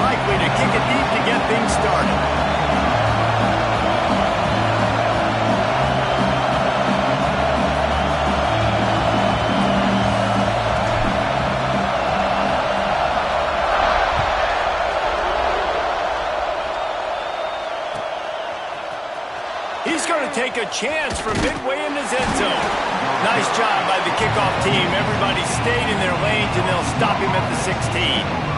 likely to kick it deep to get things started. He's going to take a chance from midway in his end zone. Nice job by the kickoff team. Everybody stayed in their lanes, and they'll stop him at the 16.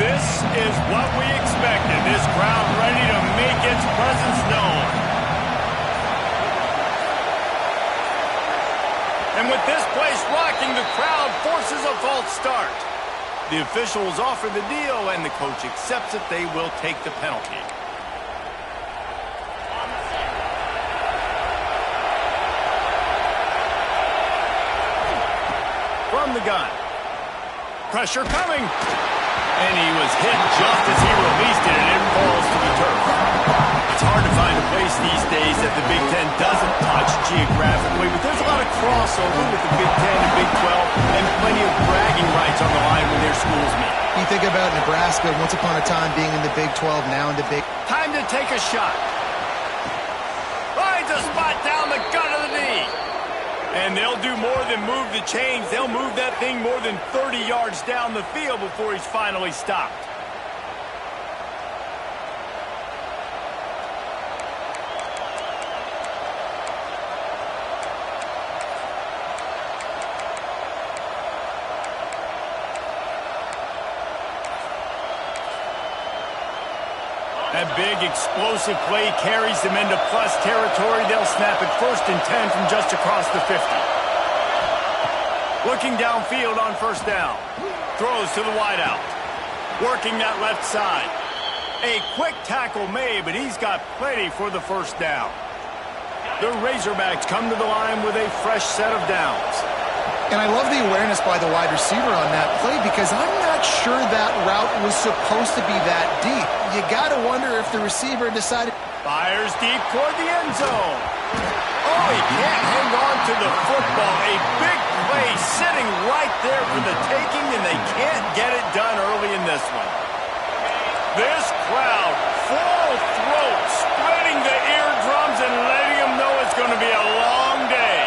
This is what we expected. This crowd ready to make its presence known. And with this place rocking, the crowd forces a false start. The officials offer the deal, and the coach accepts it. They will take the penalty. From the gun. Pressure coming. And he was hit just as he released it, and it falls to the turf. It's hard to find a place these days that the Big Ten doesn't touch geographically, but there's a lot of crossover with the Big Ten and Big 12, and plenty of bragging rights on the line when their schools meet. You think about Nebraska once upon a time being in the Big 12, now in the Big... Time to take a shot. Finds a spot down the gut of the knee. And they'll do more than move the chains. They'll move that thing more than 30 yards down the field before he's finally stopped. That big explosive play carries them into plus territory. They'll snap it 1st and 10 from just across the 50. Looking downfield on 1st down. Throws to the wideout. Working that left side. A quick tackle made, but he's got plenty for the 1st down. The Razorbacks come to the line with a fresh set of downs. And I love the awareness by the wide receiver on that play because I'm not sure that route was supposed to be that deep. You got to wonder if the receiver decided... Fires deep toward the end zone. Oh, he can't hang on to the football. A big play sitting right there for the taking, and they can't get it done early in this one. This crowd, full throat, spreading the eardrums and letting them know it's going to be a long day.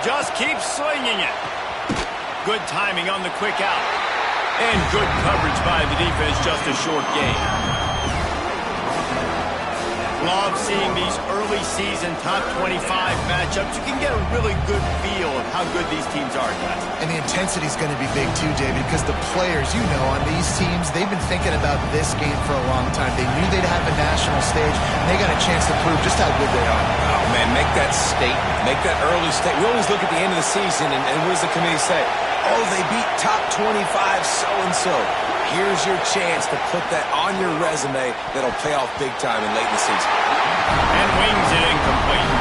Just keep slinging it. Good timing on the quick out. And good coverage by the defense, just a short gain. Love seeing these early season top 25 matchups. You can get a really good feel of how good these teams are, guys. And the intensity is going to be big too, David, because the players, you know, on these teams, they've been thinking about this game for a long time. They knew they'd have a national stage, and they got a chance to prove just how good they are. Oh, man, make that statement. Make that early statement. We always look at the end of the season, and what does the committee say? Oh, they beat top 25 so-and-so. Here's your chance to put that on your resume that'll pay off big time in late in the season. And wings it incomplete.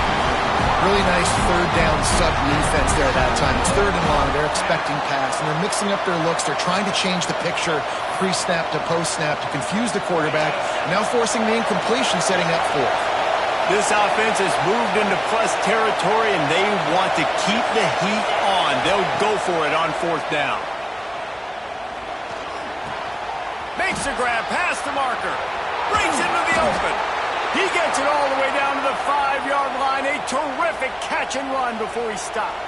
Really nice 3rd down sub defense there at that time. It's 3rd and long. They're expecting pass, and they're mixing up their looks. They're trying to change the picture pre-snap to post-snap to confuse the quarterback, now forcing the incompletion, setting up 4th. This offense has moved into plus territory, and they want to keep the heat on. They'll go for it on 4th down. Makes the grab past the marker. Brings into the open. He gets it all the way down to the 5-yard line. A terrific catch and run before he stopped.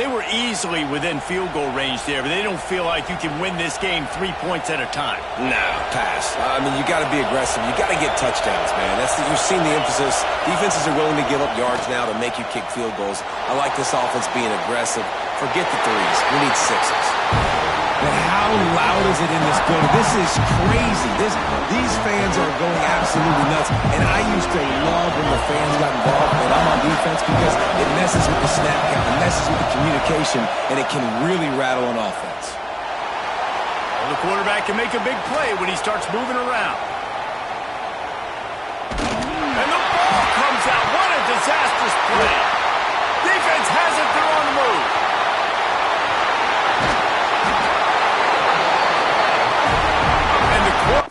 They were easily within field goal range there, but they don't feel like you can win this game 3 points at a time. No, pass. I mean, you got to be aggressive. You got to get touchdowns, man. You've seen the emphasis. Defenses are willing to give up yards now to make you kick field goals. I like this offense being aggressive. Forget the 3s. We need 6s. But how loud is it in this building? This is crazy. These fans are going absolutely nuts. And I used to love when the fans got involved when I'm on defense because it messes with the snap count, it messes with the communication, and it can really rattle an offense. Well, the quarterback can make a big play when he starts moving around. disastrous play. Defense has it. They're on the move. And the quarterback.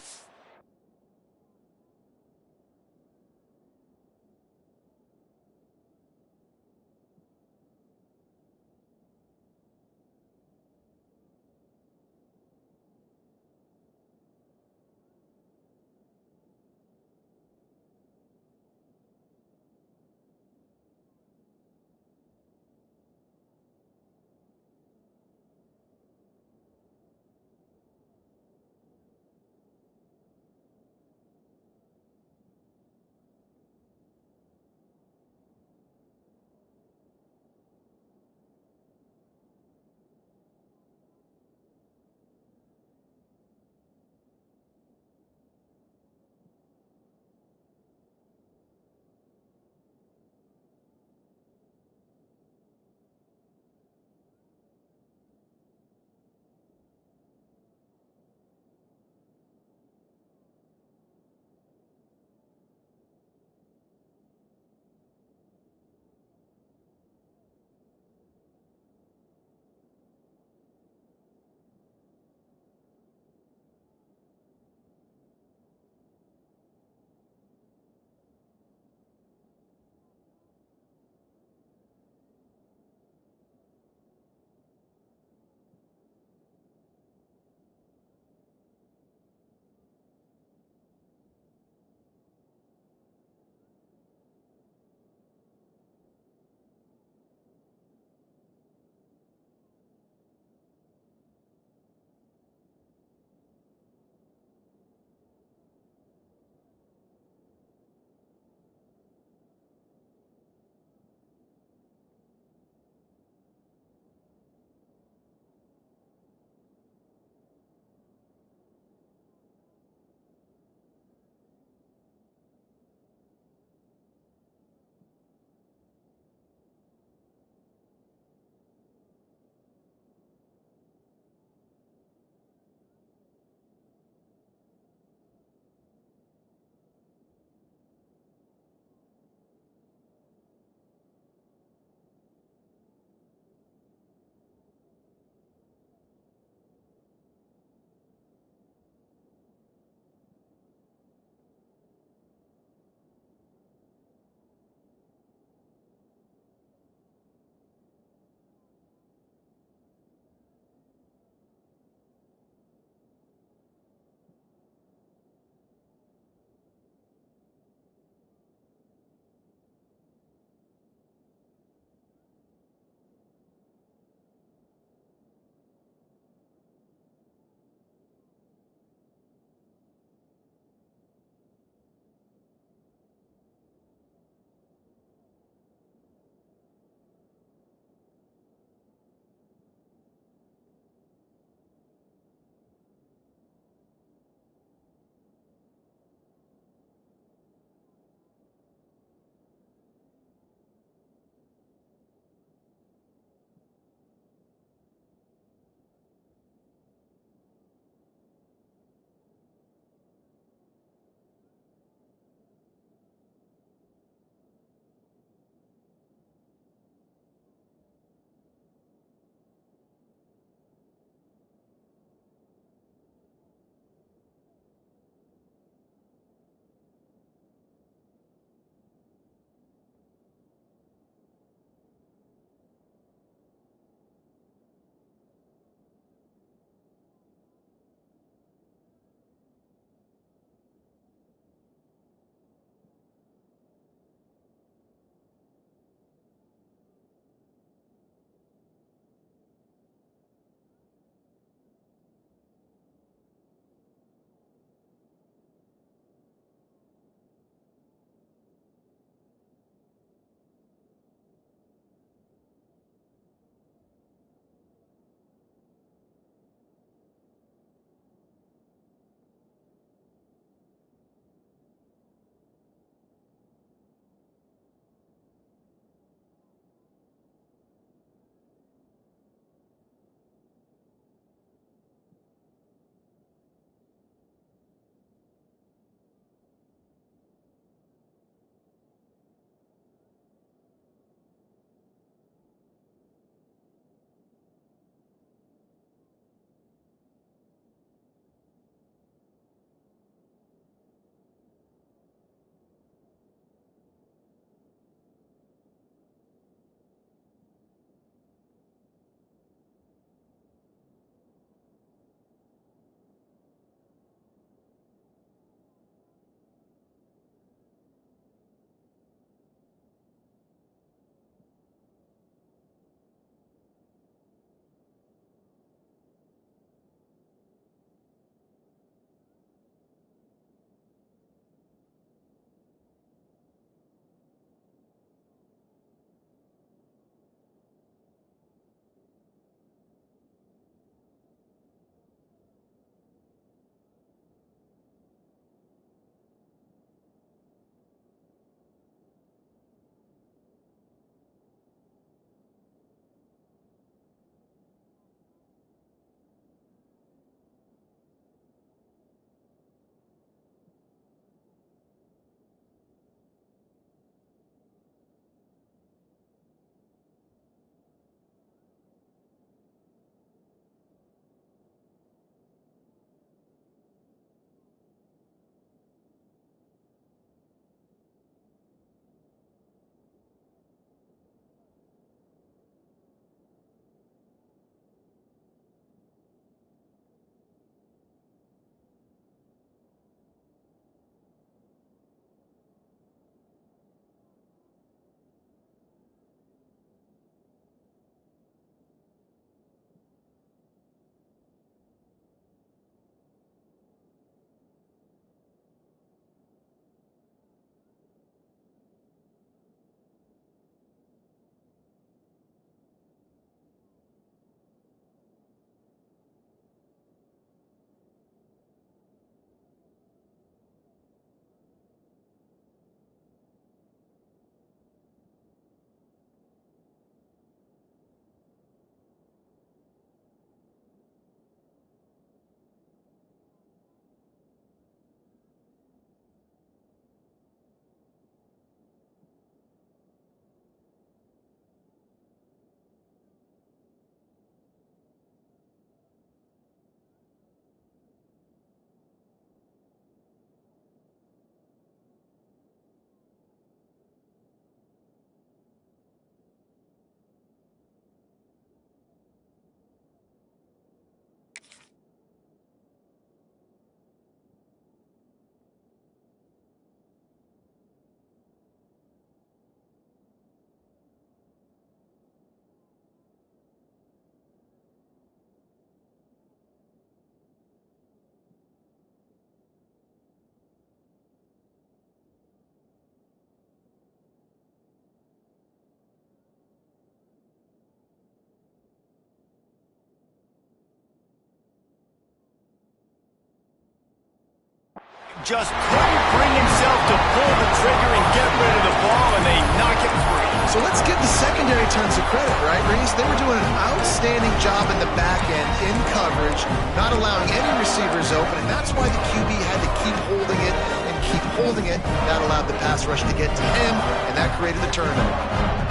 Just couldn't bring himself to pull the trigger and get rid of the ball, and they knock it free. So let's give the secondary tons of credit, right, Reese? They were doing an outstanding job in the back end, in coverage, not allowing any receivers open, and that's why the QB had to keep holding it and keep holding it. That allowed the pass rush to get to him, and that created the turnover.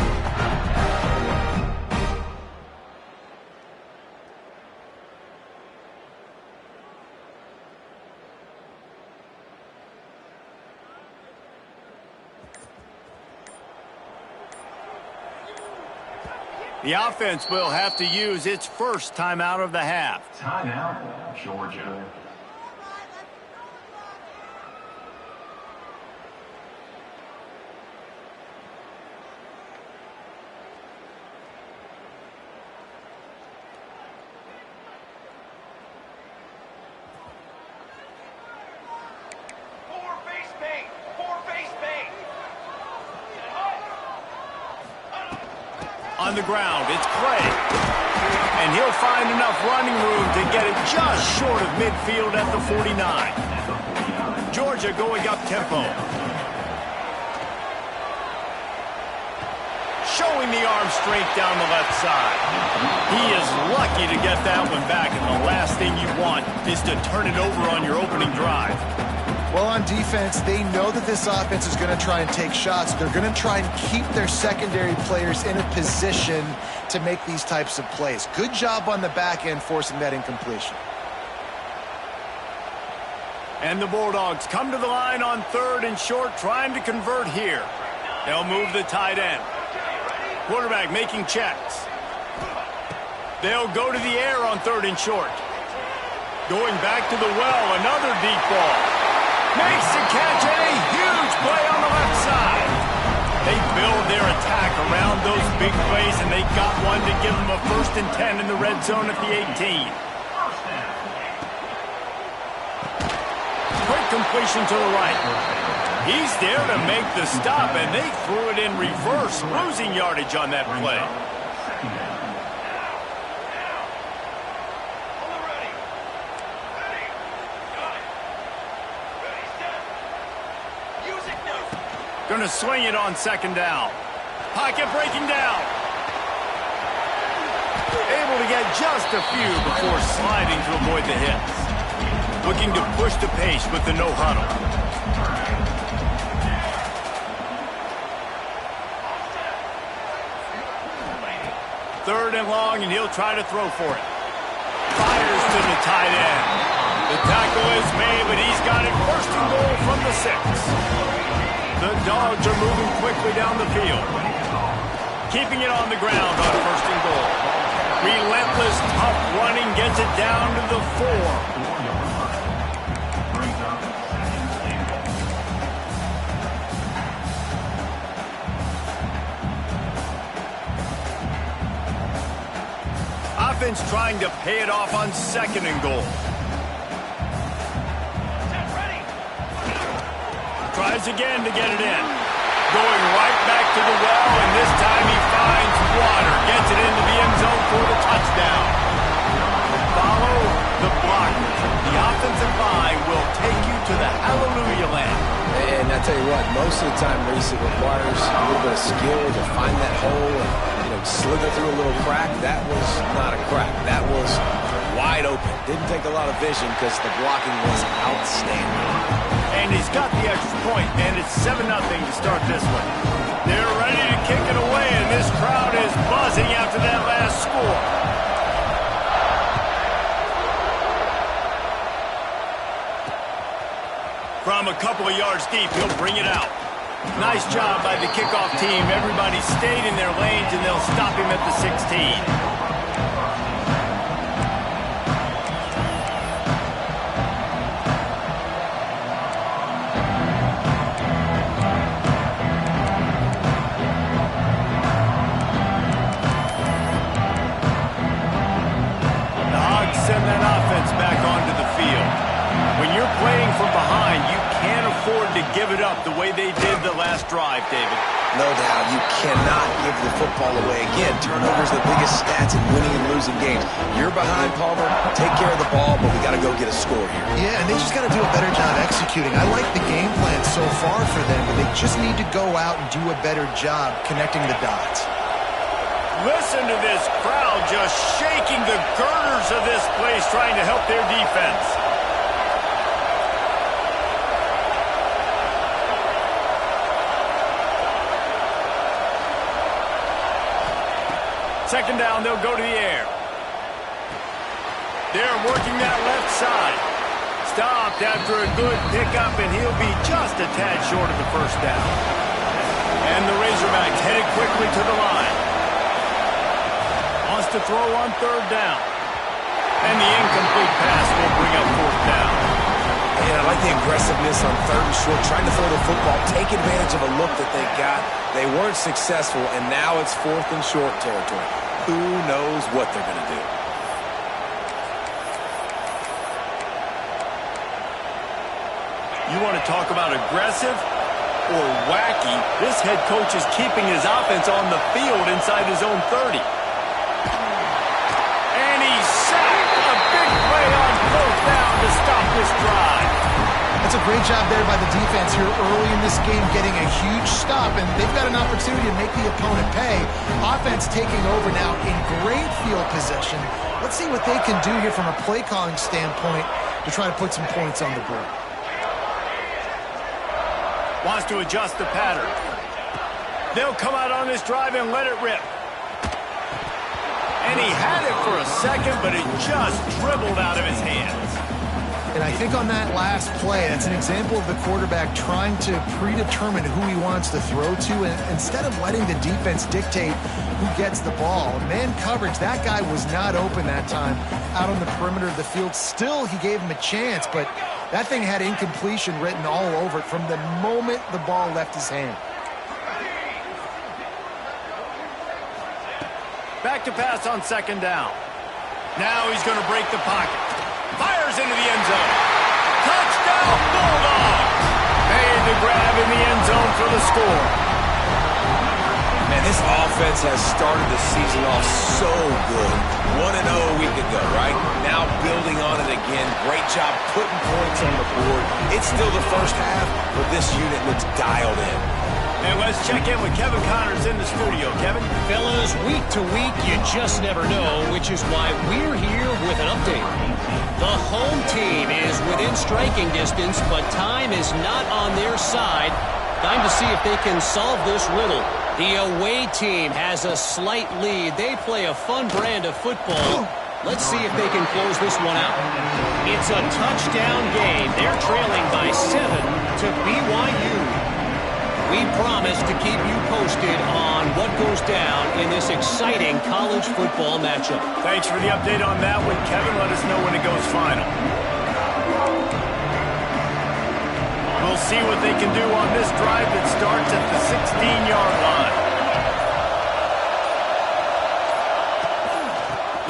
The offense will have to use its first timeout of the half. Timeout, Georgia. On the ground, it's Clay. And he'll find enough running room to get it just short of midfield at the 49. Georgia going up tempo. Showing the arm strength down the left side. He is lucky to get that one back, and the last thing you want is to turn it over on your opening drive. Well, on defense, they know that this offense is going to try and take shots. They're going to try and keep their secondary players in a position to make these types of plays. Good job on the back end forcing that incompletion. And the Bulldogs come to the line on 3rd and short, trying to convert here. They'll move the tight end. Quarterback making checks. They'll go to the air on 3rd and short. Going back to the well, another deep ball. Makes the catch, and a huge play on the left side. They build their attack around those big plays, and they got one to give them a 1st and 10 in the red zone at the 18. Quick completion to the right. He's there to make the stop, and they threw it in reverse, losing yardage on that play. Going to swing it on 2nd down. Pocket breaking down. Able to get just a few before sliding to avoid the hits. Looking to push the pace with the no huddle. 3rd and long, and he'll try to throw for it. Fires to the tight end. The tackle is made, but he's got it 1st and goal from the 6. The Dogs are moving quickly down the field. Keeping it on the ground on 1st and goal. Relentless, tough running gets it down to the 4. Offense trying to pay it off on 2nd and goal. Tries again to get it in. Going right back to the well, and this time he finds water. Gets it into the end zone for the touchdown. Follow the blockers. The offensive line will take you to the hallelujah land. And I tell you what, most of the time, Reese, it requires a little bit of skill to find that hole and slither through a little crack. That was not a crack. That was wide open. Didn't take a lot of vision because the blocking was outstanding. And he's got the extra point, and it's 7-0 to start this one. They're ready to kick it away, and this crowd is buzzing after that last score. From a couple of yards deep, he'll bring it out. Nice job by the kickoff team. Everybody stayed in their lanes, and they'll stop him at the 16. Send that offense back onto the field. When you're playing from behind, you can't afford to give it up the way they did the last drive, David. No doubt, you cannot give the football away. Again, turnovers are the biggest stats in winning and losing games. You're behind, Palmer. Take care of the ball, but we got to go get a score here. Yeah, and they just got to do a better job executing. I like the game plan so far for them, but they just need to go out and do a better job connecting the dots. Listen to this crowd just shaking the girders of this place, trying to help their defense. Second down, they'll go to the air. They're working that left side. Stopped after a good pickup, and he'll be just a tad short of the first down. And the Razorbacks headed quickly to the line. Wants to throw on third down. And the incomplete pass will bring up fourth down. And I like the aggressiveness on third and short, trying to throw the football, take advantage of a look that they got. They weren't successful, and now it's fourth and short territory. Who knows what they're going to do? You want to talk about aggressive or wacky? This head coach is keeping his offense on the field inside his own 30. And he's sacked. A big play on fourth down to stop this drive. That's a great job there by the defense here early in this game, getting a huge stop, and they've got an opportunity to make the opponent pay. Offense taking over now in great field position. Let's see what they can do here from a play calling standpoint to try to put some points on the board. Wants to adjust the pattern. They'll come out on this drive and let it rip. And he had it for a second, but it just dribbled out of his hands. And I think on that last play, that's an example of the quarterback trying to predetermine who he wants to throw to, and instead of letting the defense dictate who gets the ball. Man coverage, that guy was not open that time out on the perimeter of the field. Still, he gave him a chance, but that thing had incompletion written all over it from the moment the ball left his hand. Back to pass on second down. Now he's going to break the pocket. Fires into the end zone. Touchdown, Bulldogs! Made the grab in the end zone for the score. Man, this offense has started the season off so good. 1-0 a week ago, right? Now building on it again. Great job putting points on the board. It's still the first half, but this unit looks dialed in. And let's check in with Kevin Connors in the studio. Kevin? Fellas, week to week, you just never know, which is why we're here with an update. The home team is within striking distance, but time is not on their side. Time to see if they can solve this riddle. The away team has a slight lead. They play a fun brand of football. Let's see if they can close this one out. It's a touchdown game. They're trailing by 7 to BYU. We promise to keep you posted on what goes down in this exciting college football matchup. Thanks for the update on that one, Kevin. Let us know when it goes final. We'll see what they can do on this drive that starts at the 16-yard line.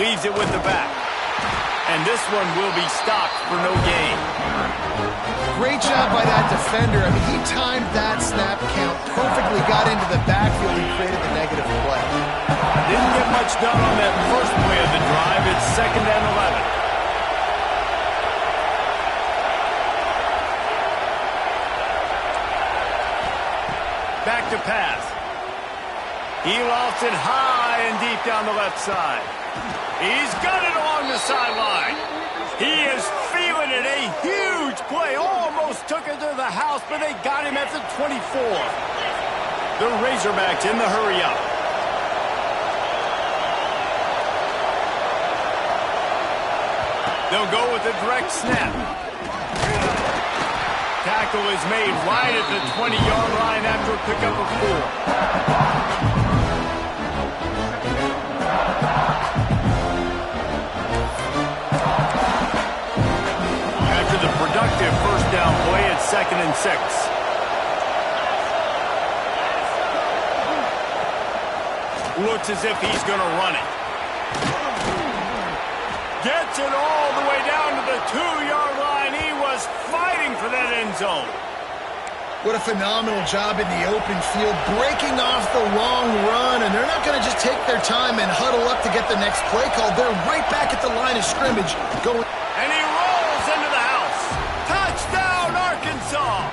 Leaves it with the back. And this one will be stopped for no gain. Great job by that defender. I mean, he timed that snap count perfectly, got into the backfield and created the negative play. Didn't get much done on that first play of the drive. It's second and 11. Back to pass. He lofts it high and deep down the left side. He's got it along the sideline. He is feeling it. A huge play. Almost took it to the house, but they got him at the 24. The Razorbacks in the hurry up. They'll go with a direct snap. Tackle is made right at the 20-yard line after a pickup of 4. The productive first down play at 2nd and 6. Looks as if he's going to run it. Gets it all the way down to the 2-yard line. He was fighting for that end zone. What a phenomenal job in the open field, breaking off the long run, and they're not going to just take their time and huddle up to get the next play call. They're right back at the line of scrimmage going. And he rolls into the house. Touchdown, Arkansas!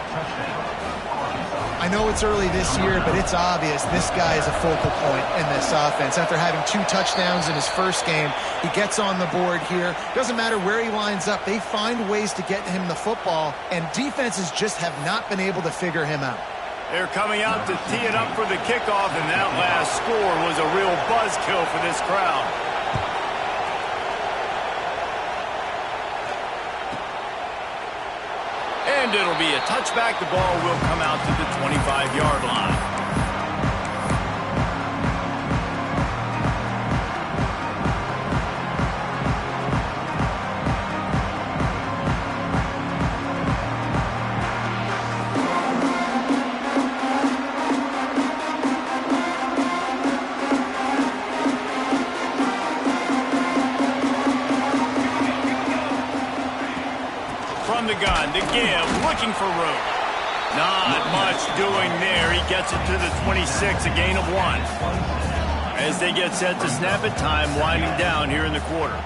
I know it's early this year, but it's obvious this guy is a focal point in this offense. After having 2 touchdowns in his first game, he gets on the board here. Doesn't matter where he lines up. They find ways to get him the football, and defenses just have not been able to figure him out. They're coming out to tee it up for the kickoff, and that last score was a real buzzkill for this crowd. And it'll be a touchback. The ball will come out to the 25-yard line. From the gun, to give, looking for room. Not much doing there. He gets it to the 26, a gain of 1. As they get set to snap it, time winding down here in the quarter.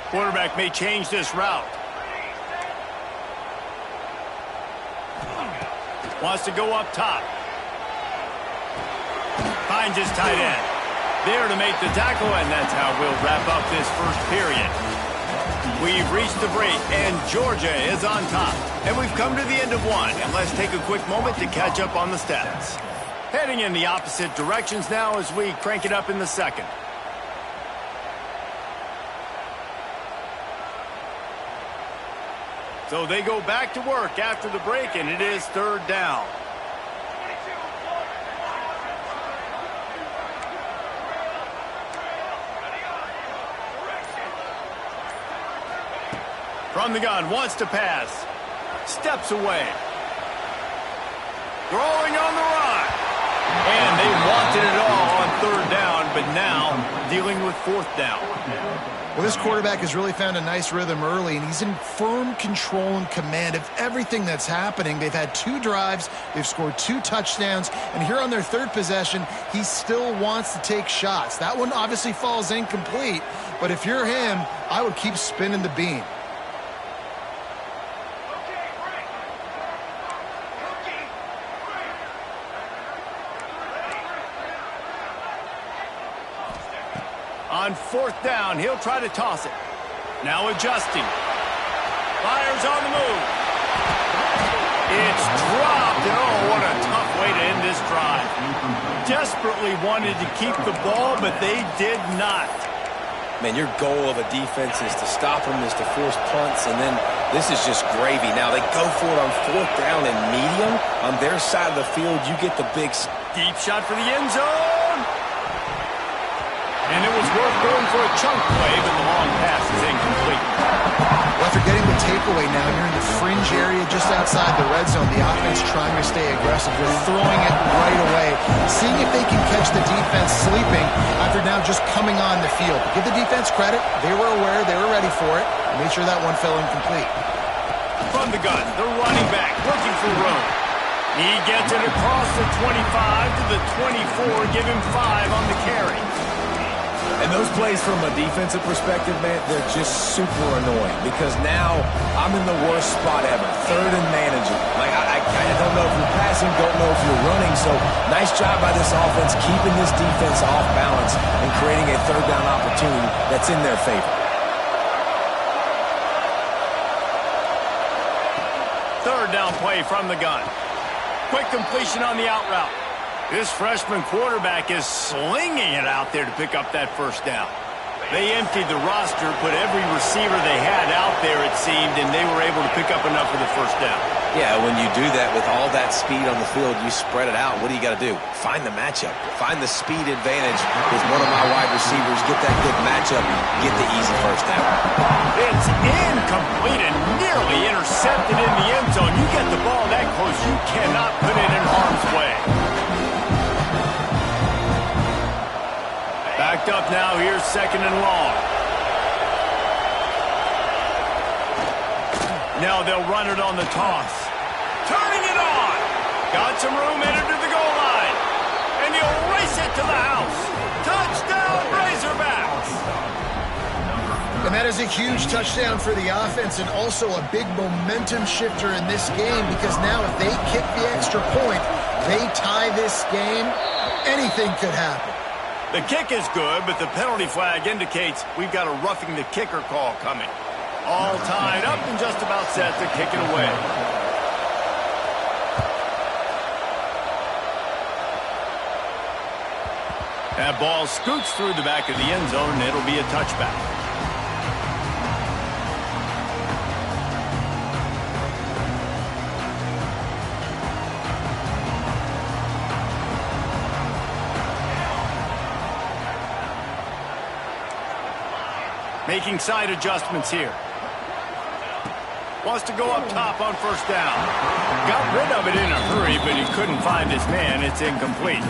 Quarterback may change this route. Wants to go up top. Finds his tight end. There to make the tackle, and that's how we'll wrap up this first period. We've reached the break, and Georgia is on top. And we've come to the end of 1, and let's take a quick moment to catch up on the stats. Heading in the opposite directions now as we crank it up in the second. So they go back to work after the break, and it is 3rd down. From the gun, wants to pass. Steps away. Throwing on the run. And they wanted it all on 3rd down, but now dealing with 4th down. Well, this quarterback has really found a nice rhythm early, and he's in firm control and command of everything that's happening. They've had 2 drives. They've scored 2 touchdowns. And here on their 3rd possession, he still wants to take shots. That one obviously falls incomplete. But if you're him, I would keep spinning the beam. On 4th down, he'll try to toss it. Now adjusting. Fires on the move. It's dropped, and oh, what a tough way to end this drive. Desperately wanted to keep the ball, but they did not. Man, your goal of a defense is to stop them, is to force punts, and then this is just gravy. Now, they go for it on 4th down and medium. On their side of the field, you get the big... Deep shot for the end zone. And it was worth going for a chunk play, but the long pass is incomplete. Well, after getting the takeaway now, you're in the fringe area just outside the red zone. The offense trying to stay aggressive. They're throwing it right away, seeing if they can catch the defense sleeping after now just coming on the field. But give the defense credit. They were aware. They were ready for it. Made sure that one fell incomplete. From the gun, the running back looking for room. He gets it across the 25 to the 24. Give him 5 on the carry. And those plays from a defensive perspective, man, they're just super annoying because now I'm in the worst spot ever, 3rd and managing. Like, I don't know if you're passing, don't know if you're running. So nice job by this offense keeping this defense off balance and creating a 3rd down opportunity that's in their favor. 3rd down play from the gun. Quick completion on the out route. This freshman quarterback is slinging it out there to pick up that 1st down. They emptied the roster, put every receiver they had out there, it seemed, and they were able to pick up enough for the 1st down. Yeah, when you do that with all that speed on the field, you spread it out. What do you got to do? Find the matchup. Find the speed advantage with one of my wide receivers. Get that good matchup. Get the easy 1st down. It's incomplete and nearly intercepted in the end zone. You get the ball that close, you cannot put it in harm's way. Backed up now, here's 2nd and long. Now they'll run it on the toss. turning it on. Got some room headed to the goal line. And he'll race it to the house. Touchdown, Razorbacks. And that is a huge touchdown for the offense and also a big momentum shifter in this game because now if they kick the extra point, they tie this game, anything could happen. The kick is good, but the penalty flag indicates we've got a roughing the kicker call coming. All tied up and just about set to kick it away. That ball scoots through the back of the end zone, and it'll be a touchback. Making side adjustments here. Wants to go up top on first down. Got rid of it in a hurry, but he couldn't find his man. It's incomplete.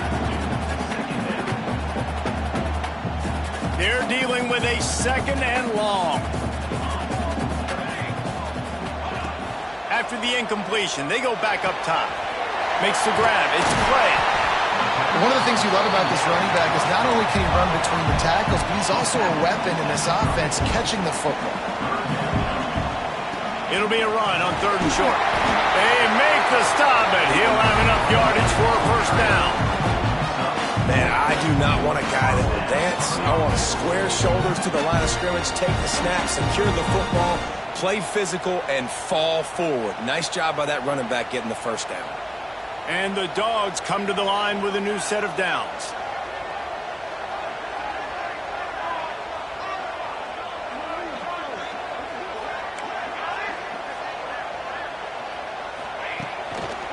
They're dealing with a second and long. After the incompletion, they go back up top. Makes the grab. It's play. One of the things you love about this running back is not only can he run between the tackles, but he's also a weapon in this offense catching the football. It'll be a run on third and short. They make the stop, but he'll have enough yardage for a first down. Man, I do not want a guy that will dance. I want square shoulders to the line of scrimmage, take the snap, secure the football, play physical, and fall forward. Nice job by that running back getting the first down. And the Dogs come to the line with a new set of downs.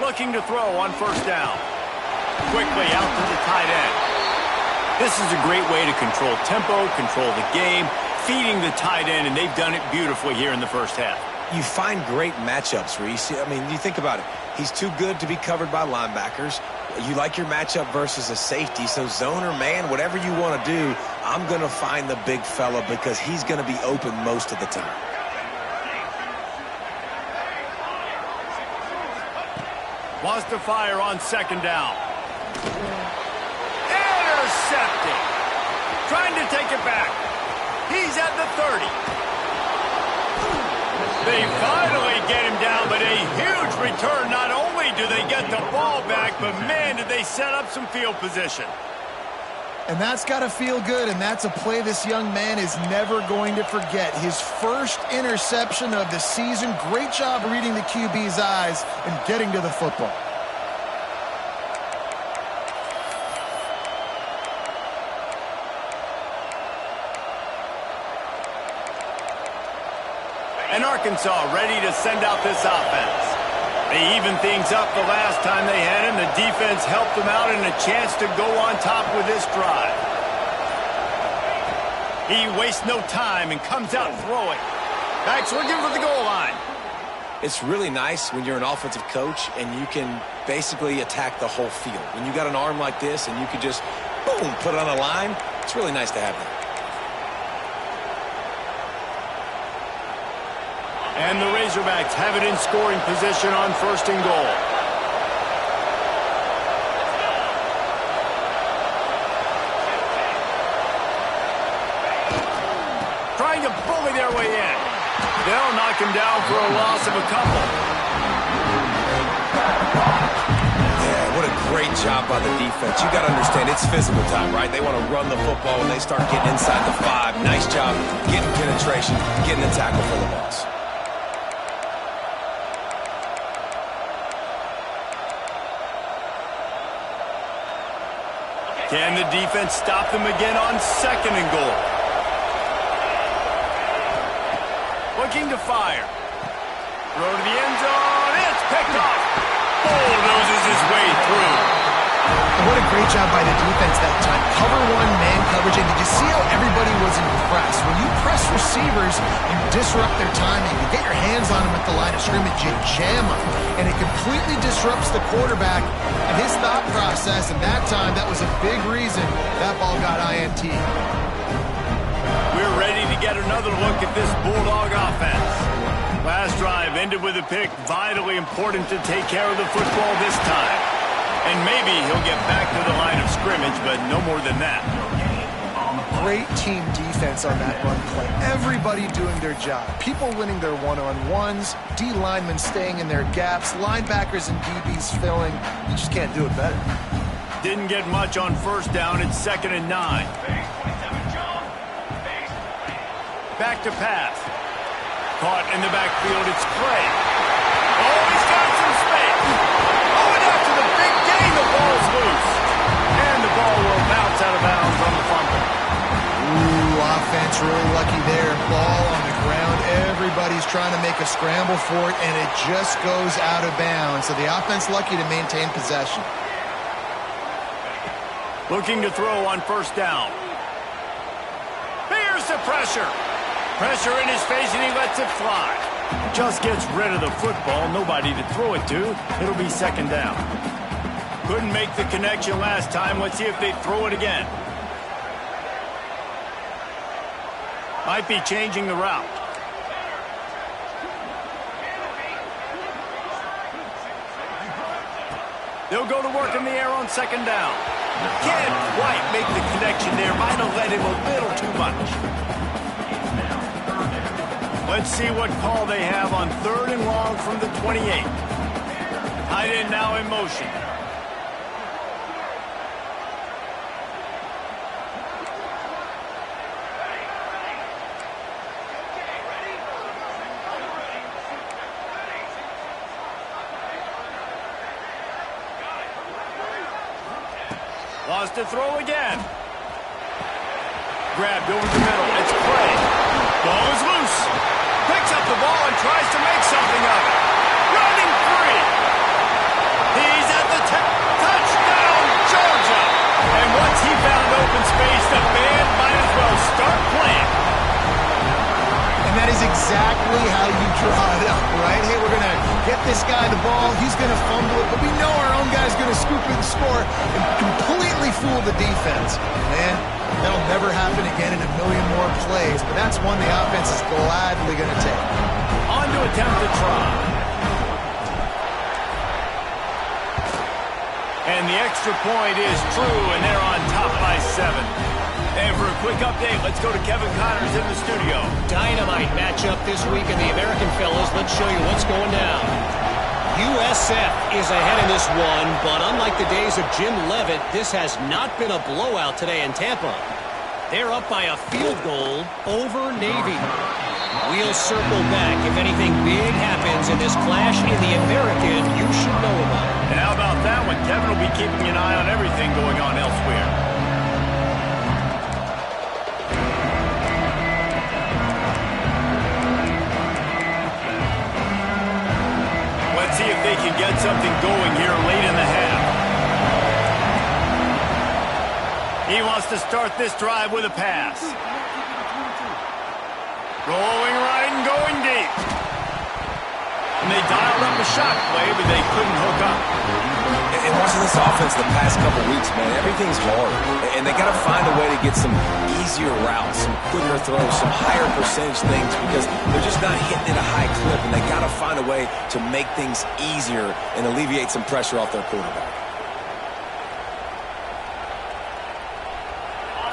Looking to throw on first down. Quickly out to the tight end. This is a great way to control tempo, control the game, feeding the tight end, and they've done it beautifully here in the first half. You find great matchups where you see, you think about it. He's too good to be covered by linebackers. You like your matchup versus a safety, so zone or man, whatever you want to do, I'm going to find the big fella because he's going to be open most of the time. Wants to fire on second down. Intercepted. Trying to take it back. He's at the 30. They finally get him down, but a huge return. Not only do they get the ball back, but man, did they set up some field position. And that's got to feel good, and that's a play this young man is never going to forget. His first interception of the season. Great job reading the QB's eyes and getting to the football. And Arkansas ready to send out this offense. They evened things up the last time they had him. The defense helped them out and a chance to go on top with this drive. He wastes no time and comes out throwing. Backs looking for the goal line. It's really nice when you're an offensive coach and you can basically attack the whole field. When you got an arm like this and you can just, boom, put it on a line, it's really nice to have that. And the Razorbacks have it in scoring position on first and goal. Trying to bully their way in. They'll knock him down for a loss of a couple. Yeah, what a great job by the defense. You got to understand, it's physical time, right? They want to run the football when they start getting inside the 5. Nice job getting penetration, getting the tackle for the loss. Can the defense stop them again on second and goal? Looking to fire. Throw to the end zone. It's picked off. Bulldozes his way through. And what a great job by the defense that time. Cover one, man coverage. And did you see how everybody was impressed? When you press receivers, you disrupt their timing. You get your hands on them at the line of scrimmage. You jam them. And it completely disrupts the quarterback and his thought process. And that time, that was a big reason that ball got INT. We're ready to get another look at this Bulldog offense. Last last drive ended with a pick. Vitally important to take care of the football this time. And maybe he'll get back to the line of scrimmage, but no more than that. Great team defense on that run play. Everybody doing their job. People winning their one-on-ones, D linemen staying in their gaps, linebackers and DBs filling. You just can't do it better. Didn't get much on first down. It's 2nd and 9. Back to pass. Caught in the backfield. It's Clay. Oh, he's got some space. Oh, and after the big gain, the ball's loose. And the ball will bounce out of bounds on the fumble. Ooh, offense really lucky there. Ball on the ground. Everybody's trying to make a scramble for it, and it just goes out of bounds. So the offense lucky to maintain possession. Looking to throw on first down. Here's the pressure. Pressure in his face, and he lets it fly. Just gets rid of the football. Nobody to throw it to. It'll be 2nd down. Couldn't make the connection last time. Let's see if they throw it again. Might be changing the route. They'll go to work in the air on 2nd down. Can't quite make the connection there. Might have led him a little too much. Let's see what call they have on 3rd and long from the 28. Tight end now in motion. Lost to throw again. Grabbed over the middle. It's Clay. Ball is loose. Picks up the ball and tries to make something of it. Running free. He's at the tip. Touchdown, Georgia. And once he found open space, the band might as well start playing. And that is exactly how you draw it up, right? Hey, we're going to get this guy the ball. He's going to fumble it, but we know our own guy's going to scoop it and score and completely fool the defense. Man, that'll never happen again in a million more plays, but that's one the offense is gladly going to take. On to attempt to try. And the extra point is true, and they're on top by 7. And for a quick update, let's go to Kevin Connors in the studio. Dynamite matchup this week in the American fellas. Let's show you what's going down. USF is ahead in this one, but unlike the days of Jim Leavitt, this has not been a blowout today in Tampa. They're up by a field goal over Navy. We'll circle back. If anything big happens in this clash in the American, you should know about it. And how about that one? Kevin will be keeping an eye on everything going on elsewhere. See if they can get something going here late in the half. He wants to start this drive with a pass. Rolling right and going deep. And they dialed up a shot play, but they couldn't hook up. And watching this offense the past couple weeks, man, everything's hard. And they got to find a way to get some easier routes, some quicker throws, some higher percentage things because they're just not hitting at a high clip. And they got to find a way to make things easier and alleviate some pressure off their quarterback.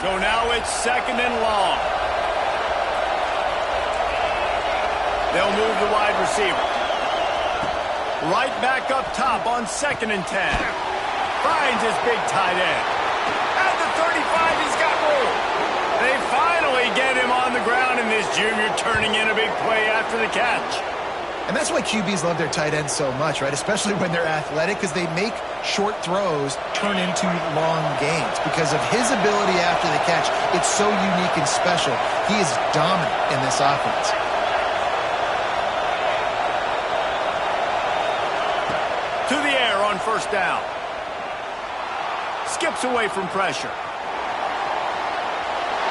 So now it's 2nd and long. They'll move the wide receiver. Right back up top on 2nd and 10. Finds his big tight end. At the 35, he's got room. They finally get him on the ground, and this junior turning in a big play after the catch. And that's why QBs love their tight ends so much, right? Especially when they're athletic, because they make short throws turn into long gains. Because of his ability after the catch, it's so unique and special. He is dominant in this offense. To the air on first down. Skips away from pressure.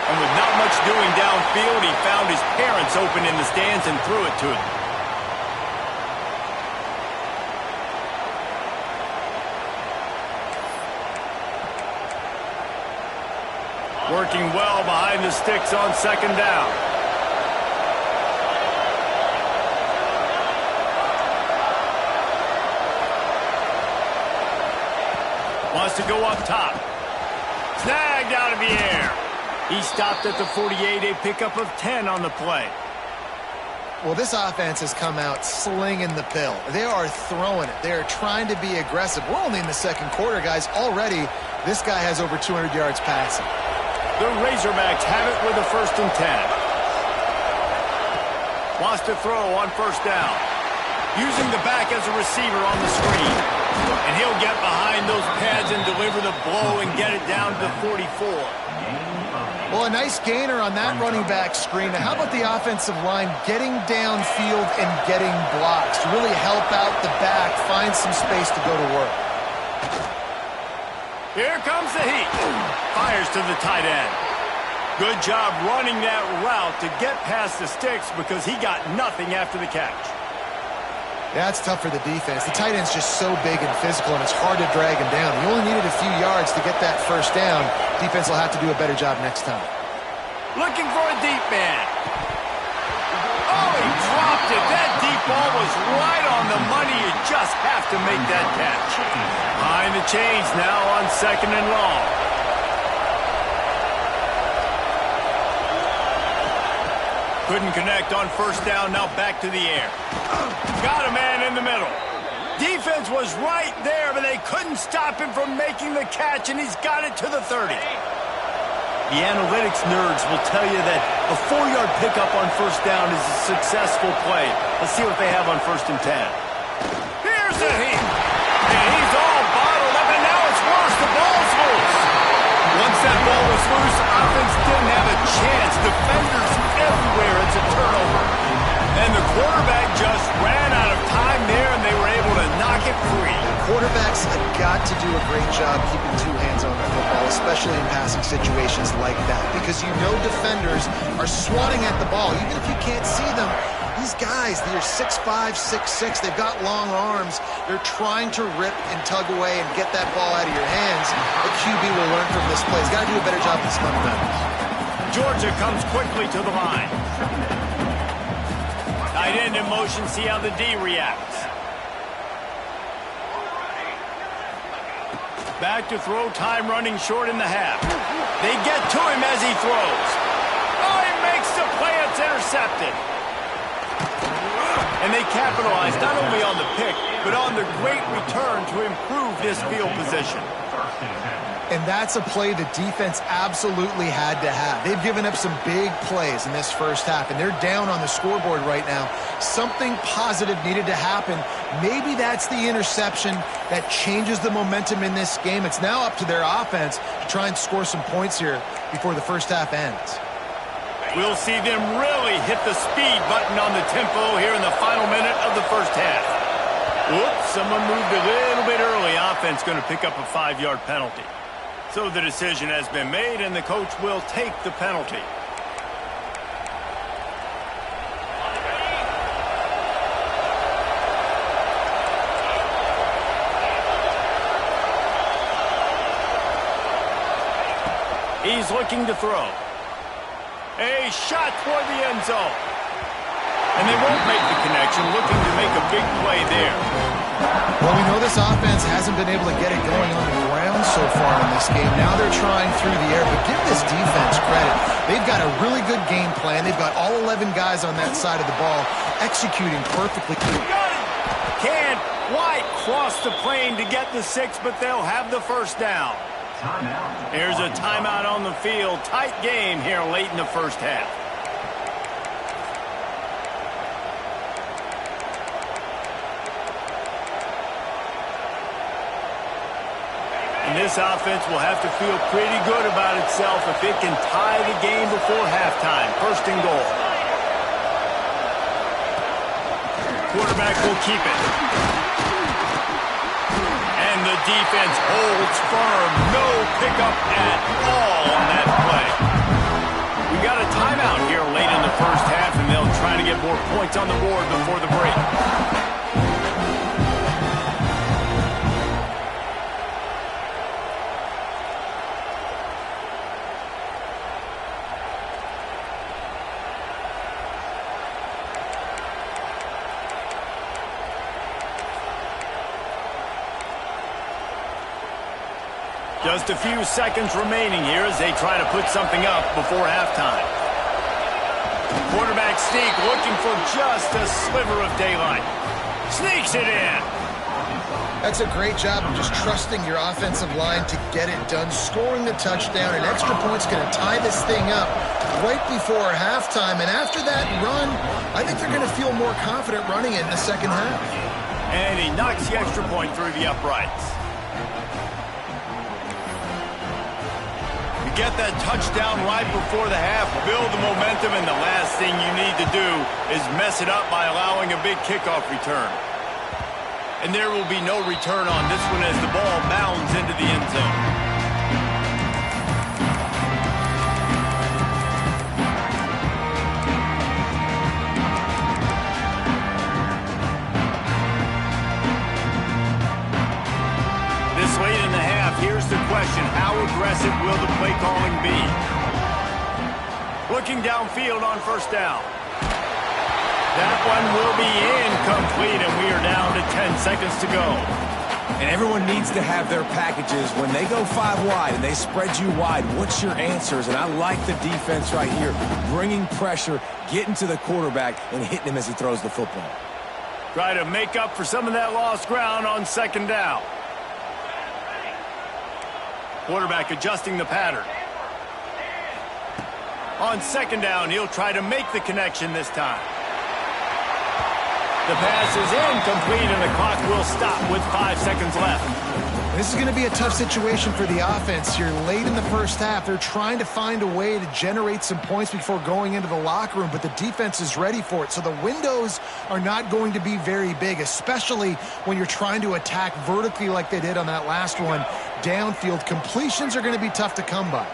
And with not much doing downfield, he found his parents open in the stands and threw it to them. Working well behind the sticks on 2nd down. Wants to go up top. Snagged out of the air. He stopped at the 48, a pickup of 10 on the play. Well, this offense has come out slinging the pill. They are throwing it. They are trying to be aggressive. We're only in the second quarter, guys. Already, this guy has over 200 yards passing. The Razorbacks have it with a 1st and 10. Wants to throw on 1st down. Using the back as a receiver on the screen. And he'll get behind those pads and deliver the blow and get it down to 44. Well, a nice gainer on that running back screen. Now, how about the offensive line getting downfield and getting blocks to really help out the back, find some space to go to work? Here comes the heat. Fires to the tight end. Good job running that route to get past the sticks because he got nothing after the catch. Yeah, it's tough for the defense. The tight end's just so big and physical, and it's hard to drag him down. He only needed a few yards to get that 1st down. Defense will have to do a better job next time. Looking for a deep man. Oh, he dropped it. That deep ball was right on the money. You just have to make that catch. Behind the chains now on 2nd and long. Couldn't connect on 1st down. Now back to the air. Got a man in the middle. Defense was right there, but they couldn't stop him from making the catch, and he's got it to the 30. The analytics nerds will tell you that a 4-yard pickup on 1st down is a successful play. Let's see what they have on 1st and 10. Here's the heat. And he's all bottled up, and now it's worse. The ball's loose. Once that ball was loose, offense didn't have a chance. Defenders everywhere. It's a turnover. And the quarterback just ran out of time there, and they were able to knock it free. Quarterbacks have got to do a great job keeping 2 hands on the football, especially in passing situations like that, because you know defenders are swatting at the ball. Even if you can't see them, these guys, they're 6'5", 6'6", they've got long arms. They're trying to rip and tug away and get that ball out of your hands. The QB will learn from this play. He's got to do a better job with his fundamentals. Georgia comes quickly to the line. Tight end in motion, see how the D reacts. Back to throw, time running short in the half. They get to him as he throws. Oh, he makes the play, it's intercepted. And they capitalize not only on the pick, but on the great return to improve this field position. And that's a play the defense absolutely had to have. They've given up some big plays in this 1st half, and they're down on the scoreboard right now. Something positive needed to happen. Maybe that's the interception that changes the momentum in this game. It's now up to their offense to try and score some points here before the 1st half ends. We'll see them really hit the speed button on the tempo here in the final minute of the 1st half. Whoops, someone moved a little bit early. Offense going to pick up a 5-yard penalty. So the decision has been made, and the coach will take the penalty. He's looking to throw. A shot toward the end zone. And they won't make the connection, looking to make a big play there. Well, we know this offense hasn't been able to get it going on the ground so far in this game. Now they're trying through the air, but give this defense credit. They've got a really good game plan. They've got all 11 guys on that side of the ball executing perfectly. Can't quite cross the plane to get the 6, but they'll have the 1st down. Here's a timeout on the field. Tight game here late in the 1st half. And this offense will have to feel pretty good about itself if it can tie the game before halftime. 1st and goal. Quarterback will keep it. And the defense holds firm. No pickup at all on that play. We got a timeout here late in the 1st half, and they'll try to get more points on the board before the break. Just a few seconds remaining here as they try to put something up before halftime. Quarterback sneak looking for just a sliver of daylight. Sneaks it in. That's a great job of just trusting your offensive line to get it done, scoring the touchdown. An extra point's going to tie this thing up right before halftime. And after that run, I think they're going to feel more confident running it in the second half. And he knocks the extra point through the uprights. You get that touchdown right before the half, build the momentum, and the last thing you need to do is mess it up by allowing a big kickoff return. And there will be no return on this one as the ball bounds into the end zone. This late in the half, here's the question: how aggressive will the play calling be? Looking downfield on first down. That one will be incomplete, and we are down to 10 seconds to go. And everyone needs to have their packages. When they go 5 wide and they spread you wide, what's your answers? And I like the defense right here, bringing pressure, getting to the quarterback, and hitting him as he throws the football. Try to make up for some of that lost ground on second down. Quarterback adjusting the pattern. On second down, he'll try to make the connection this time. The pass is incomplete, and the clock will stop with 5 seconds left. This is going to be a tough situation for the offense here. Late in the first half, they're trying to find a way to generate some points before going into the locker room, but the defense is ready for it. So the windows are not going to be very big, especially when you're trying to attack vertically like they did on that last one. Downfield completions are going to be tough to come by.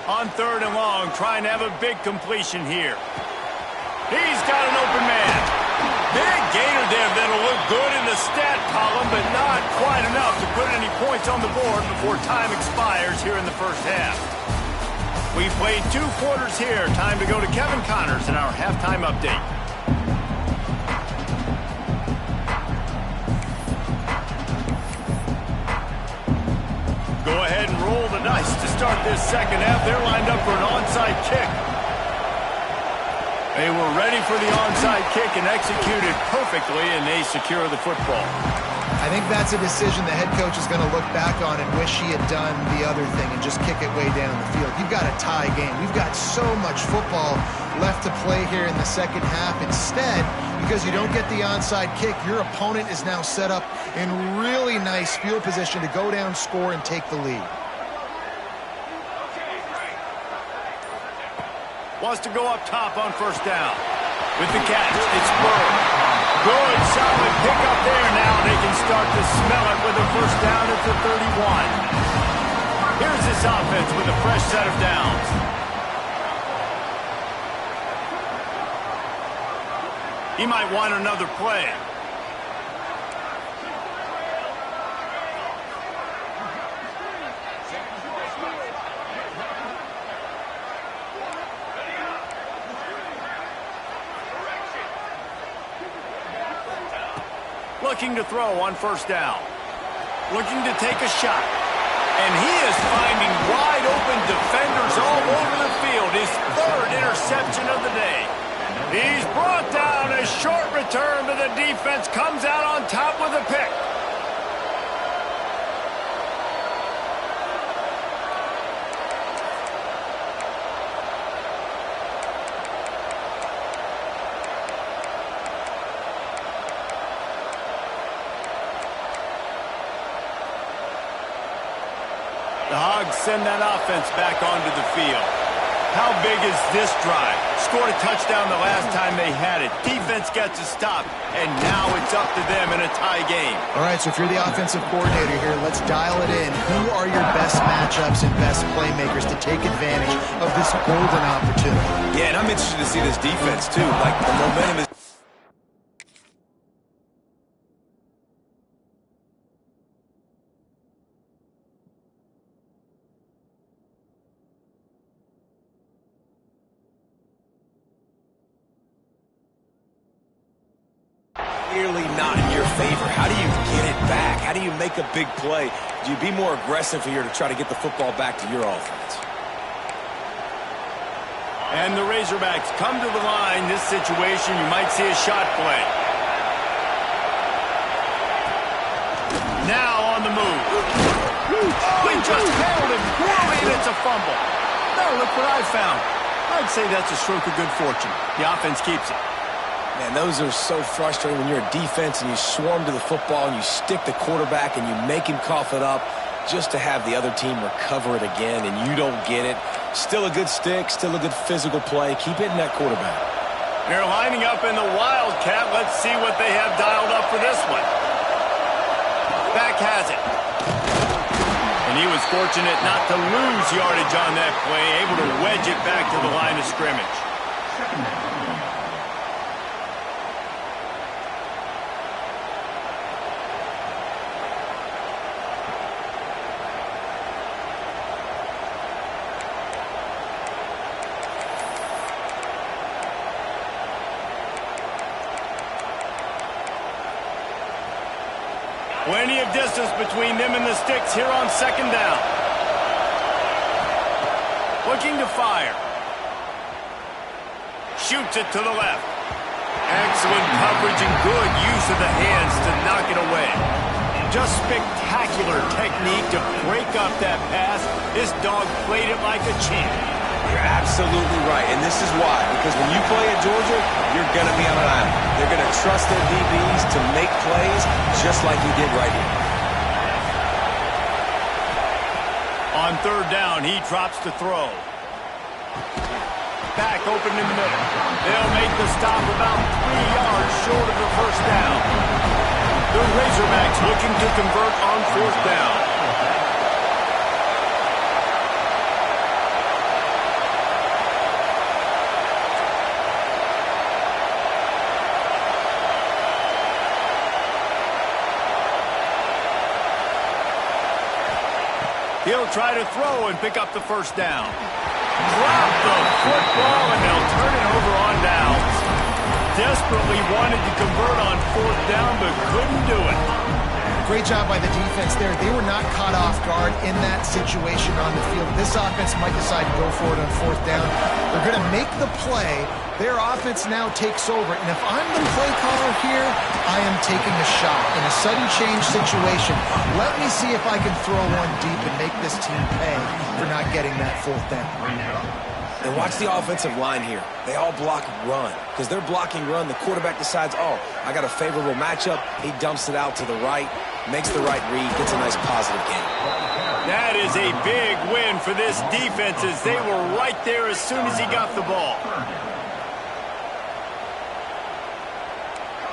On third and long, trying to have a big completion here. He's got an open man. Big gainer there that'll look good in the stat column, but not quite enough to put any points on the board before time expires here in the first half. We played 2 quarters here. Time to go to Kevin Connors in our halftime update. Go ahead and roll the dice to start this second half. They're lined up for an onside kick. They were ready for the onside kick and executed perfectly, and they secure the football. I think that's a decision the head coach is going to look back on and wish he had done the other thing and just kick it way down the field. You've got a tie game. We've got so much football left to play here in the second half. Instead, because you don't get the onside kick, your opponent is now set up in really nice field position to go down, score, and take the lead. Wants to go up top on first down. With the catch, it's Burrow. Good, solid pickup there. Now they can start to smell it with a first down at the 31. Here's this offense with a fresh set of downs. He might want another play. Looking to throw on first down. Looking to take a shot. And he is finding wide open defenders all over the field. His 3rd interception of the day. He's brought down. A short return, but the defense comes out on top with a pick. The Hogs send that offense back onto the field. How big is this drive? Scored a touchdown the last time they had it. Defense gets a stop, and now it's up to them in a tie game. All right, so if you're the offensive coordinator here, let's dial it in. Who are your best matchups and best playmakers to take advantage of this golden opportunity? Yeah, and I'm interested to see this defense, too. Like, the momentum is... clearly not in your favor. How do you get it back? How do you make a big play? Do you be more aggressive here to try to get the football back to your offense? And the Razorbacks come to the line. This situation, you might see a shot play. Now on the move. He just handled him poorly, and it's a fumble. Now look what I found. I'd say that's a stroke of good fortune. The offense keeps it. Man, those are so frustrating when you're a defense and you swarm to the football and you stick the quarterback and you make him cough it up just to have the other team recover it again and you don't get it. Still a good stick, still a good physical play. Keep hitting that quarterback. They're lining up in the Wildcat. Let's see what they have dialed up for this one. Back has it. And he was fortunate not to lose yardage on that play, able to wedge it back to the line of scrimmage. Plenty of distance between them and the sticks here on second down. Looking to fire. Shoots it to the left. Excellent coverage and good use of the hands to knock it away. Just spectacular technique to break up that pass. This dog played it like a champ. You're absolutely right, and this is why. Because when you play at Georgia, you're going to be on an island. They're going to trust their DBs to make plays just like he did right here. On third down, he drops to throw. Back open in the middle. They'll make the stop about 3 yards short of the first down. The Razorbacks looking to convert on fourth down. He'll try to throw and pick up the first down. Drop the football, and they'll turn it over on downs. Desperately wanted to convert on fourth down, but couldn't do it. Great job by the defense there. They were not caught off guard in that situation on the field. This offense might decide to go for it on fourth down. They're going to make the play. Their offense now takes over. And if I'm the play caller here, I am taking a shot in a sudden change situation. Let me see if I can throw one deep and make this team pay for not getting that fourth down. And watch the offensive line here. They all block run. Because they're blocking run, the quarterback decides, oh, I got a favorable matchup. He dumps it out to the right, makes the right read, gets a nice positive gain. That is a big win for this defense as they were right there as soon as he got the ball.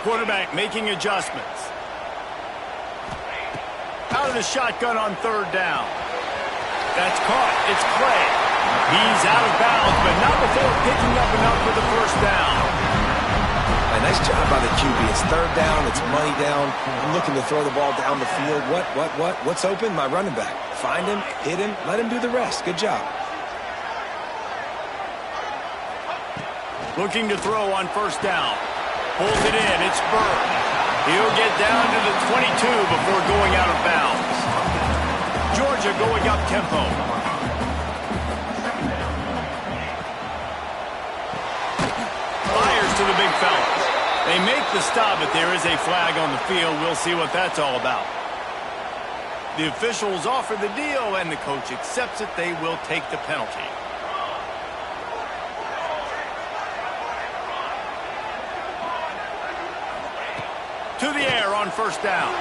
Quarterback making adjustments. Out of the shotgun on third down. That's caught. It's Clay. He's out of bounds, but not before picking up enough for the first down. A nice job by the QB. It's third down. It's money down. I'm looking to throw the ball down the field. What's open? My running back. Find him, hit him, let him do the rest. Good job. Looking to throw on first down. Pulls it in. It's Bird. He'll get down to the 22 before going out of bounds. Georgia going up tempo. Fires to the big fellas. They make the stop, but there is a flag on the field. We'll see what that's all about. The officials offer the deal, and the coach accepts it. They will take the penalty. To the air on first down.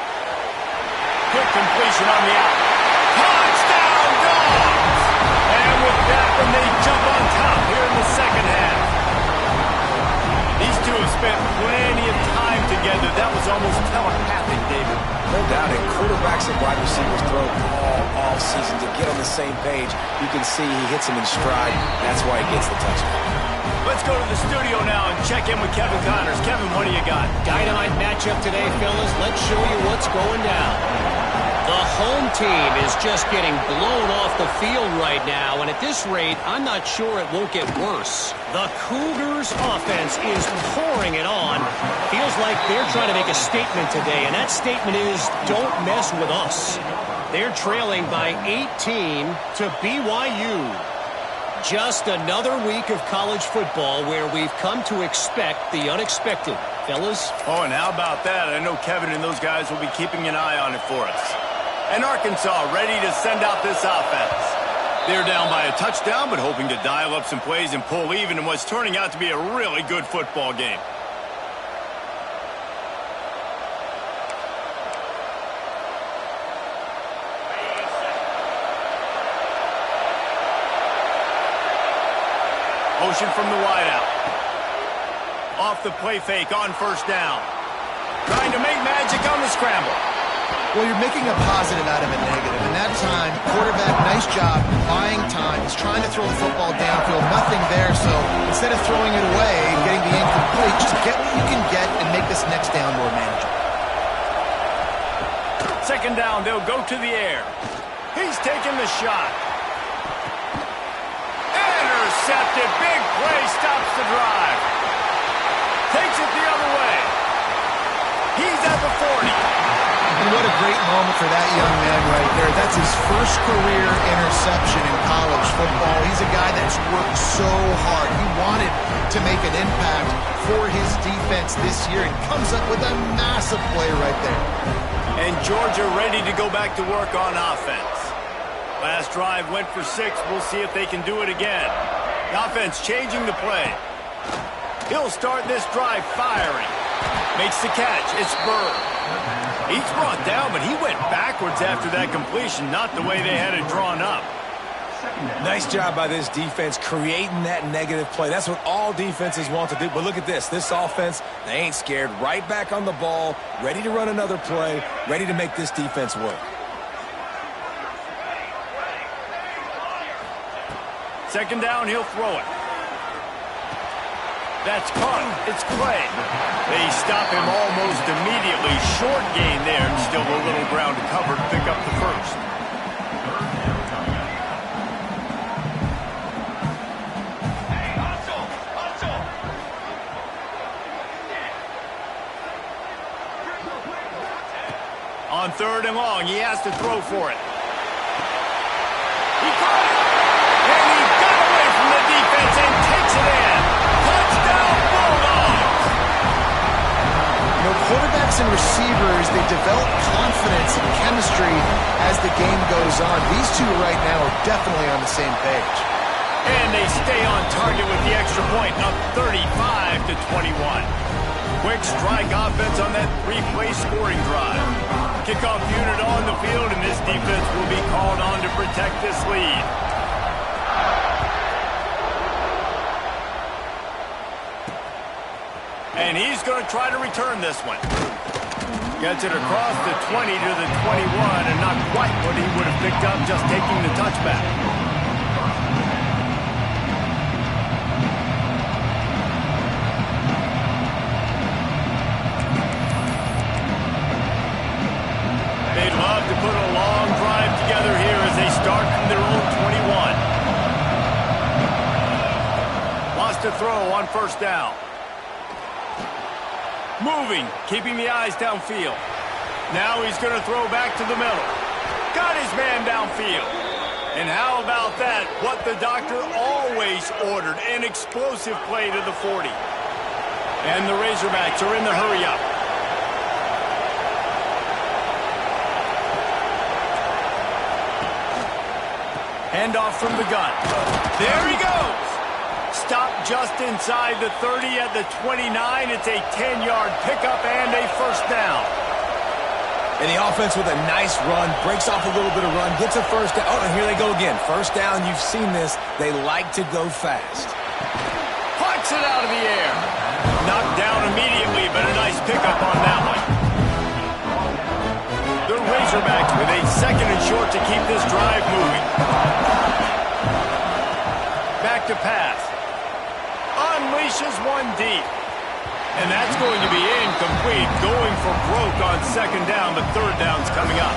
Quick completion on the out. Touchdown, Dogs! And with that one, they jump on top here in the second half. These two have spent plenty of time together. That was almost telepathic, David. No doubt, and quarterbacks and wide receivers throw all season to get on the same page. You can see he hits them in stride. That's why he gets the touchdown. Let's go to the studio now and check in with Kevin Connors. Kevin, what do you got? Dynamite matchup today, fellas. Let's show you what's going down. The home team is just getting blown off the field right now, and at this rate, I'm not sure it won't get worse. The Cougars' offense is pouring it on. Feels like they're trying to make a statement today, and that statement is, don't mess with us. They're trailing by 18 to BYU. Just another week of college football where we've come to expect the unexpected. Fellas? Oh, and how about that? I know Kevin and those guys will be keeping an eye on it for us. And Arkansas ready to send out this offense. They're down by a touchdown, but hoping to dial up some plays and pull even in what's turning out to be a really good football game. Motion from the wideout. Off the play fake on first down. Trying to make magic on the scramble. Well, you're making a positive out of a negative. And that time, quarterback, nice job, buying time. He's trying to throw the football downfield. Nothing there, so instead of throwing it away and getting the incomplete, just get what you can get and make this next down more manageable. Second down, they'll go to the air. He's taking the shot. Intercepted. Big play stops the drive. Takes it the other way. He's at the 40. And what a great moment for that young man right there. That's his first career interception in college football. He's a guy that's worked so hard. He wanted to make an impact for his defense this year and comes up with a massive play right there. And Georgia ready to go back to work on offense. Last drive went for 6. We'll see if they can do it again. The offense changing the play. He'll start this drive firing. Makes the catch. It's Bird. He's brought down, but he went backwards after that completion, not the way they had it drawn up. Nice job by this defense creating that negative play. That's what all defenses want to do. But look at this. This offense, they ain't scared. Right back on the ball, ready to run another play, ready to make this defense work. Second down, he'll throw it. That's caught. It's Clay. They stop him almost immediately. Short gain there. Still a little ground to cover to pick up the first. On third and long, he has to throw for it. He caught it. And he got away from the defense and takes it in. Touchdown, Bulldogs! You know, quarterbacks and receivers, they develop confidence and chemistry as the game goes on. These two right now are definitely on the same page. And they stay on target with the extra point, up 35 to 21. Quick strike offense on that 3-play scoring drive. Kickoff unit on the field, and this defense will be called on to protect this lead. And he's going to try to return this one. Gets it across the 20 to the 21, and not quite what he would have picked up just taking the touchback. They'd love to put a long drive together here as they start from their own 21. Lost a throw on first down. Moving, keeping the eyes downfield. Now he's going to throw back to the middle. Got his man downfield. And how about that? What the doctor always ordered, an explosive play to the 40. And the Razorbacks are in the hurry-up. Handoff from the gun. There he goes. Stopped just inside the 30 at the 29. It's a 10-yard pickup and a first down. And the offense with a nice run, breaks off a little bit of run, gets a first down. Oh, and here they go again. First down, you've seen this. They like to go fast. Pucks it out of the air. Knocked down immediately, but a nice pickup on that one. The Razorbacks with a second and short to keep this drive moving. Back to pass. Unleashes one deep. And that's going to be incomplete. Going for broke on second down, but third down's coming up.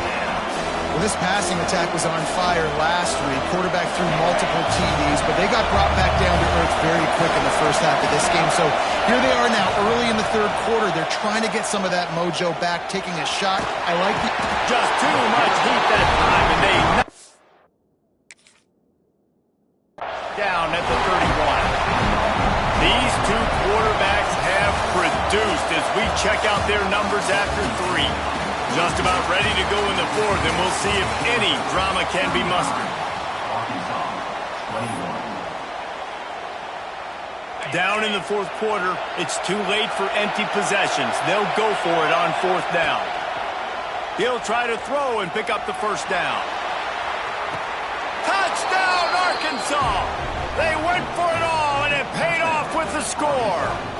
Well, this passing attack was on fire last week. Quarterback threw multiple TDs, but they got brought back down to earth very quick in the first half of this game. So here they are now early in the third quarter. They're trying to get some of that mojo back, taking a shot. I like the... Just too much heat that time, and they... down at the 31. These two quarterbacks have produced as we check out their numbers after 3. Just about ready to go in the fourth, and we'll see if any drama can be mustered. Down in the fourth quarter, it's too late for empty possessions. They'll go for it on fourth down. He'll try to throw and pick up the first down. Touchdown, Arkansas! They went for it all, and it paid off with the score.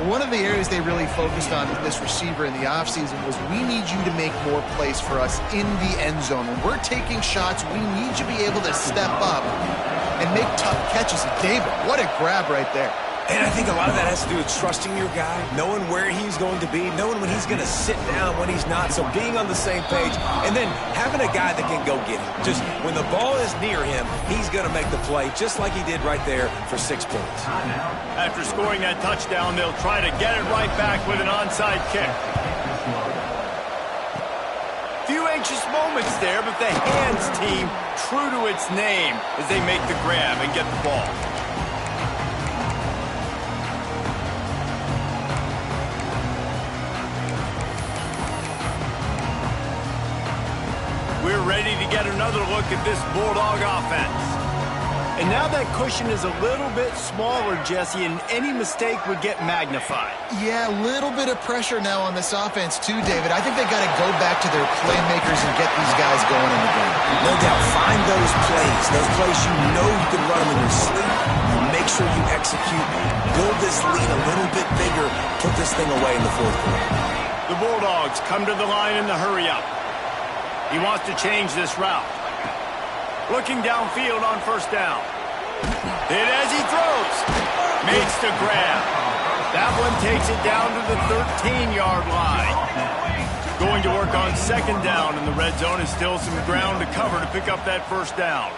One of the areas they really focused on with this receiver in the offseason was we need you to make more plays for us in the end zone. When we're taking shots, we need you to be able to step up and make tough catches. David, what a grab right there. And I think a lot of that has to do with trusting your guy, knowing where he's going to be, knowing when he's going to sit down, when he's not. So being on the same page, and then having a guy that can go get it. Just when the ball is near him, he's going to make the play, just like he did right there for 6 points. After scoring that touchdown, they'll try to get it right back with an onside kick. Few anxious moments there, but the hands team true to its name as they make the grab and get the ball. We're ready to get another look at this Bulldog offense. And now that cushion is a little bit smaller, Jesse, and any mistake would get magnified. Yeah, a little bit of pressure now on this offense too, David. I think they got to go back to their playmakers and get these guys going in the game. No doubt, find those plays you know you can run them in your sleep. Make sure you execute. Build this lead a little bit bigger. Put this thing away in the fourth quarter. The Bulldogs come to the line in the hurry-up. He wants to change this route. Looking downfield on first down. Hit as he throws. Makes the grab. That one takes it down to the 13-yard line. Going to work on second down in the red zone is still some ground to cover to pick up that first down.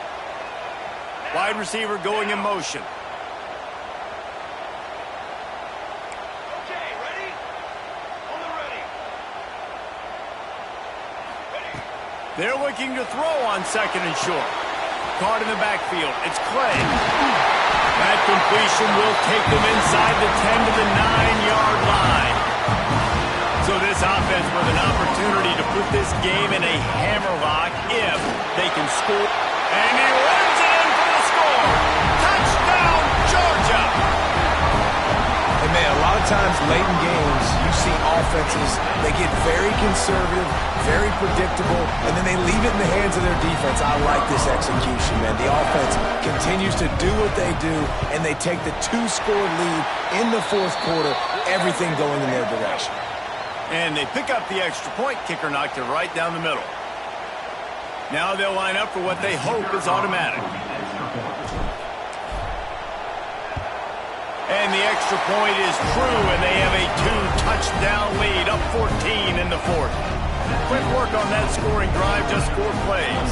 Wide receiver going in motion. They're looking to throw on second and short. Caught in the backfield. It's Clay. That completion will take them inside the 10 to the 9-yard line. So this offense with an opportunity to put this game in a hammerlock if they can score. And he runs it in for the score. Touchdown, Georgia. And man, a lot of times late in games, you see offenses, they get very conservative, very predictable, and then they leave it in the hands of their defense. I like this execution, man. The offense continues to do what they do, and they take the 2-score lead in the fourth quarter, everything going in their direction. And they pick up the extra point. Kicker knocked it right down the middle. Now they'll line up for what they hope is automatic. And the extra point is true, and they have a 2-touchdown lead, up 14 in the fourth. Quick work on that scoring drive, just 4 plays.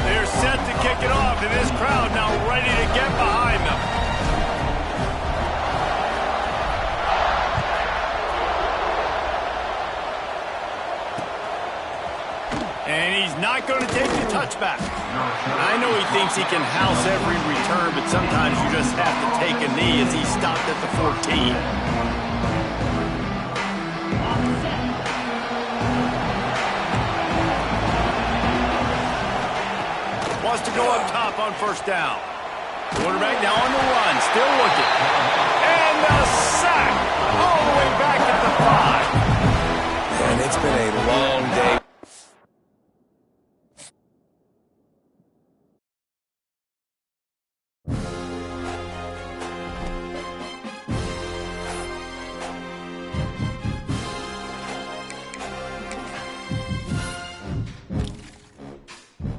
They're set to kick it off, and this crowd now ready to get behind them. And he's not going to take the touchback. I know he thinks he can house every return, but sometimes you just have to take a knee as he stopped at the 14. Wants to go up top on first down. Quarterback now on the run, still looking.